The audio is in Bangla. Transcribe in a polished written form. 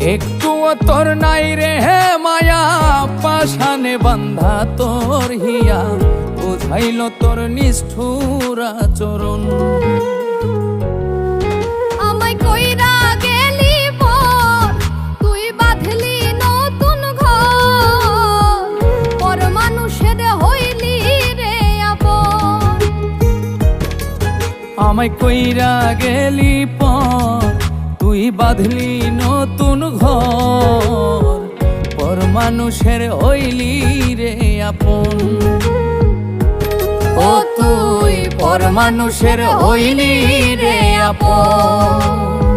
একটুও তোর নাই রে হে মায়া, পাশানে বান্ধা তোর হিয়া, বুঝাইল তোর নিষ্ঠুর আচরণ। আমায় কইরা গেলি পর, তুই বাঁধলি নতুন ঘর, পর মানুষের হইলি রে আপন। আমায় কইরা গেলি পর, তুই বাঁধলি নতুন ঘর, পর মানুষের হইলি রে আপন। ও তুই পর মানুষের হইলি রে আপন।